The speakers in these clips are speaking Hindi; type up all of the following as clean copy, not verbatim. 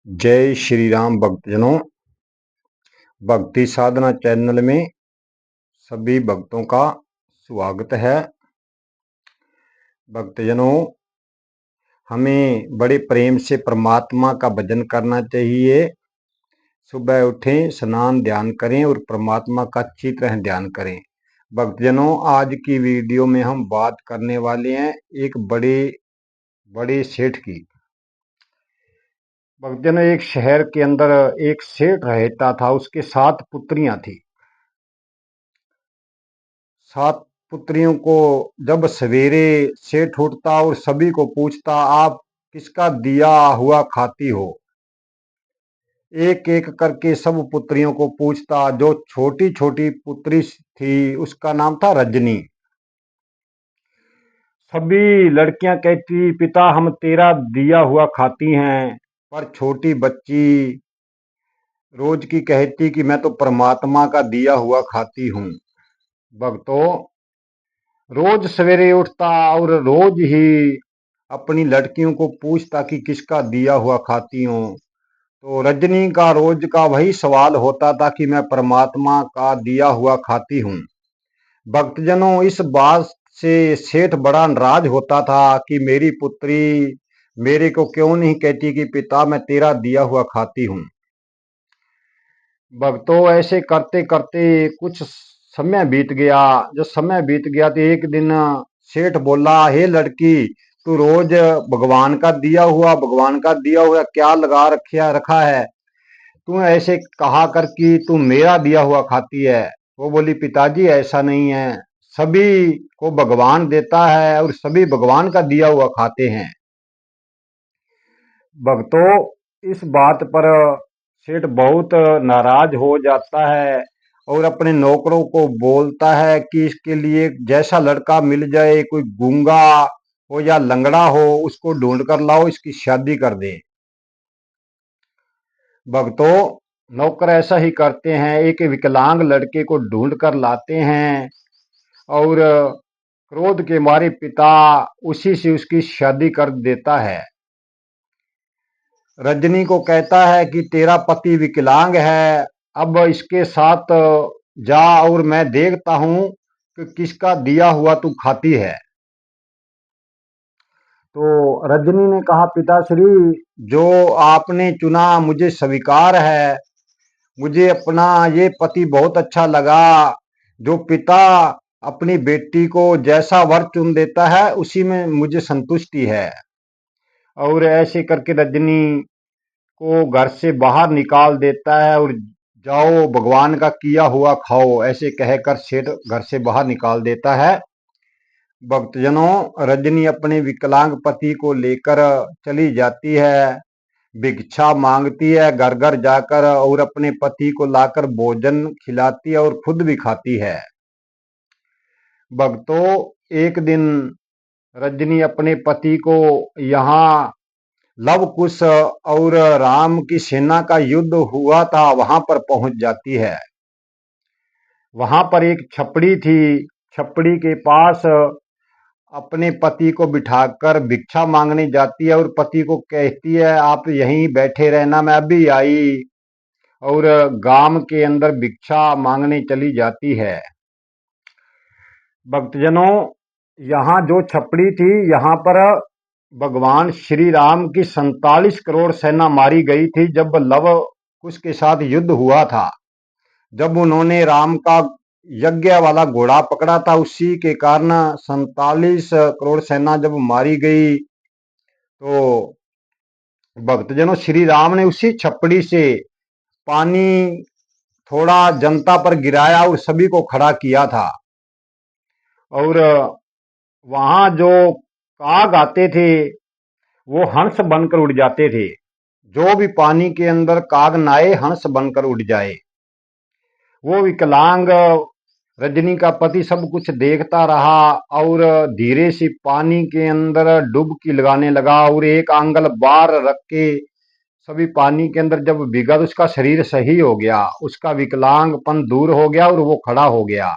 जय श्री राम भक्तजनों। भक्ति साधना चैनल में सभी भक्तों का स्वागत है। भक्तजनों, हमें बड़े प्रेम से परमात्मा का भजन करना चाहिए। सुबह उठें, स्नान ध्यान करें और परमात्मा का अच्छी तरह ध्यान करें। भक्तजनों, आज की वीडियो में हम बात करने वाले हैं एक बड़े सेठ की। भक्तजनों, एक शहर के अंदर एक सेठ रहता था। उसके 7 पुत्रियां थी। 7 पुत्रियों को जब सवेरे सेठ उठता और सभी को पूछता, आप किसका दिया हुआ खाती हो? एक एक करके सब पुत्रियों को पूछता। जो छोटी छोटी पुत्री थी उसका नाम था रजनी। सभी लड़कियां कहती, पिता हम तेरा दिया हुआ खाती हैं। पर छोटी बच्ची रोज की कहती कि मैं तो परमात्मा का दिया हुआ खाती हूँ। भक्तों, रोज सवेरे उठता और रोज ही अपनी लड़कियों को पूछता कि किसका दिया हुआ खाती हो। तो रजनी का रोज का वही सवाल होता था कि मैं परमात्मा का दिया हुआ खाती हूँ। भक्तजनों, इस बात से सेठ बड़ा नाराज होता था कि मेरी पुत्री मेरे को क्यों नहीं कहती कि पिता मैं तेरा दिया हुआ खाती हूँ। भक्तों, ऐसे करते करते कुछ समय बीत गया। जब समय बीत गया तो एक दिन सेठ बोला, हे लड़की, तू रोज भगवान का दिया हुआ क्या रखा है? तू ऐसे कहा कर कि तू मेरा दिया हुआ खाती है। वो बोली, पिताजी ऐसा नहीं है, सभी को भगवान देता है और सभी भगवान का दिया हुआ खाते हैं। भक्तों, इस बात पर सेठ बहुत नाराज हो जाता है और अपने नौकरों को बोलता है कि इसके लिए जैसा लड़का मिल जाए, कोई गूंगा हो या लंगड़ा हो, उसको ढूंढ कर लाओ, इसकी शादी कर दे। भक्तों, नौकर ऐसा ही करते हैं। एक विकलांग लड़के को ढूंढ कर लाते हैं और क्रोध के मारे पिता उसी से उसकी शादी कर देता है। रजनी को कहता है कि तेरा पति विकलांग है, अब इसके साथ जा और मैं देखता हूं कि किसका दिया हुआ तू खाती है। तो रजनी ने कहा, पिताश्री, जो आपने चुना मुझे स्वीकार है। मुझे अपना ये पति बहुत अच्छा लगा। जो पिता अपनी बेटी को जैसा वर चुन देता है उसी में मुझे संतुष्टि है। और ऐसे करके रजनी को घर से बाहर निकाल देता है और जाओ भगवान का किया हुआ खाओ, ऐसे कहकर सेठ घर से बाहर निकाल देता है। भक्तजनों, रजनी अपने विकलांग पति को लेकर चली जाती है, भिक्षा मांगती है घर घर जाकर और अपने पति को लाकर भोजन खिलाती है और खुद भी खाती है। भक्तों, एक दिन रजनी अपने पति को यहाँ लव कुश और राम की सेना का युद्ध हुआ था वहां पर पहुंच जाती है। वहां पर एक छपड़ी थी। छपड़ी के पास अपने पति को बिठाकर भिक्षा मांगने जाती है और पति को कहती है, आप यहीं बैठे रहना, मैं अभी आई। और गांव के अंदर भिक्षा मांगने चली जाती है। भक्तजनों, यहाँ जो छपड़ी थी, यहाँ पर भगवान श्री राम की 47 करोड़ सेना मारी गई थी जब लव कुश के साथ युद्ध हुआ था। जब उन्होंने राम का यज्ञ वाला घोड़ा पकड़ा था, उसी के कारण 47 करोड़ सेना जब मारी गई, तो भक्तजनों श्री राम ने उसी छपड़ी से पानी थोड़ा जनता पर गिराया और सभी को खड़ा किया था। और वहां जो काग आते थे वो हंस बनकर उड़ जाते थे। जो भी पानी के अंदर काग नहाए हंस बनकर उड़ जाए। वो विकलांग रजनी का पति सब कुछ देखता रहा और धीरे से पानी के अंदर डुबकी लगाने लगा और एक आंगल बाहर रख के सभी पानी के अंदर जब भीगा तो उसका शरीर सही हो गया, उसका विकलांगपन दूर हो गया और वो खड़ा हो गया।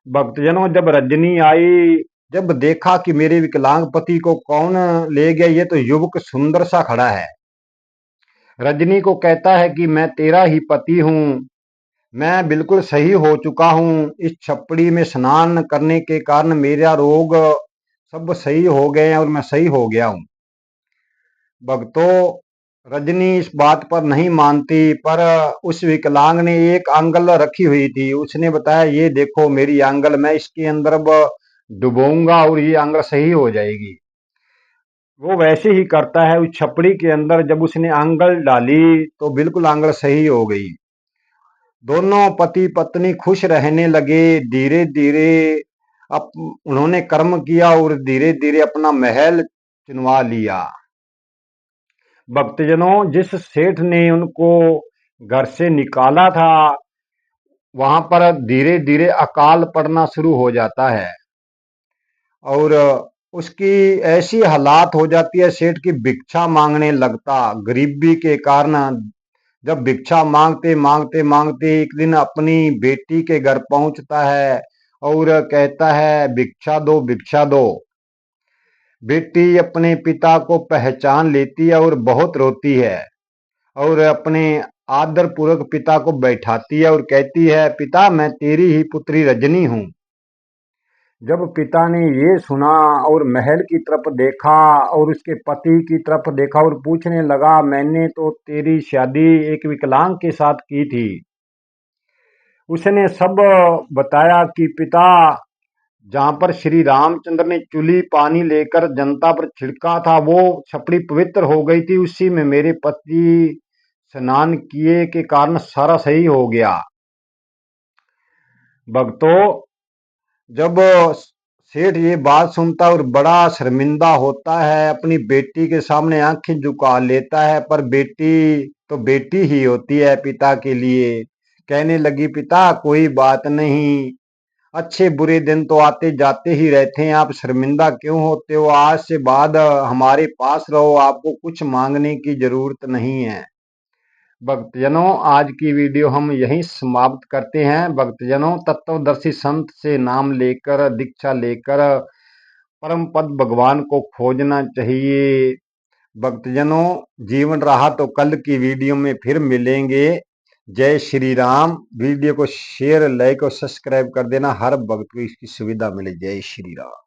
भक्तजनों, जब रजनी आई, जब देखा कि मेरे विकलांग पति को कौन ले गया, ये तो युवक सुंदर सा खड़ा है। रजनी को कहता है कि मैं तेरा ही पति हूँ, मैं बिल्कुल सही हो चुका हूँ, इस छपड़ी में स्नान करने के कारण मेरा रोग सब सही हो गए हैं और मैं सही हो गया हूँ। भक्तों, रजनी इस बात पर नहीं मानती, पर उस विकलांग ने एक आंगल रखी हुई थी। उसने बताया, ये देखो मेरी आंगल, मैं इसके अंदर अब डुबोऊंगा और ये आंगल सही हो जाएगी। वो वैसे ही करता है। उस छपड़ी के अंदर जब उसने आंगल डाली तो बिल्कुल आंगल सही हो गई। दोनों पति पत्नी खुश रहने लगे। धीरे धीरे अप उन्होंने कर्म किया और धीरे धीरे अपना महल चुनवा लिया। भक्तजनों, जिस सेठ ने उनको घर से निकाला था, वहां पर धीरे धीरे अकाल पड़ना शुरू हो जाता है और उसकी ऐसी हालात हो जाती है, सेठ की भिक्षा मांगने लगता। गरीबी के कारण जब भिक्षा मांगते मांगते मांगते एक दिन अपनी बेटी के घर पहुंचता है और कहता है, भिक्षा दो भिक्षा दो। बेटी अपने पिता को पहचान लेती है और बहुत रोती है और अपने आदर पूर्वक पिता को बैठाती है और कहती है, पिता मैं तेरी ही पुत्री रजनी हूँ। जब पिता ने ये सुना और महल की तरफ देखा और उसके पति की तरफ देखा और पूछने लगा, मैंने तो तेरी शादी एक विकलांग के साथ की थी। उसने सब बताया कि पिता, जहां पर श्री रामचंद्र ने चुली पानी लेकर जनता पर छिड़का था, वो छपड़ी पवित्र हो गई थी, उसी में मेरे पति स्नान किए के कारण सारा सही हो गया। भक्तों, जब सेठ ये बात सुनता और बड़ा शर्मिंदा होता है, अपनी बेटी के सामने आंखें झुका लेता है, पर बेटी तो बेटी ही होती है पिता के लिए। कहने लगी, पिता कोई बात नहीं, अच्छे बुरे दिन तो आते जाते ही रहते हैं, आप शर्मिंदा क्यों होते हो? आज से बाद हमारे पास रहो, आपको कुछ मांगने की जरूरत नहीं है। भक्तजनों, आज की वीडियो हम यहीं समाप्त करते हैं। भक्तजनों, तत्वदर्शी संत से नाम लेकर, दीक्षा लेकर परम पद भगवान को खोजना चाहिए। भक्तजनों, जीवन रहा तो कल की वीडियो में फिर मिलेंगे। जय श्री राम। वीडियो को शेयर, लाइक और सब्सक्राइब कर देना, हर भक्त को इसकी सुविधा मिले। जय श्री राम।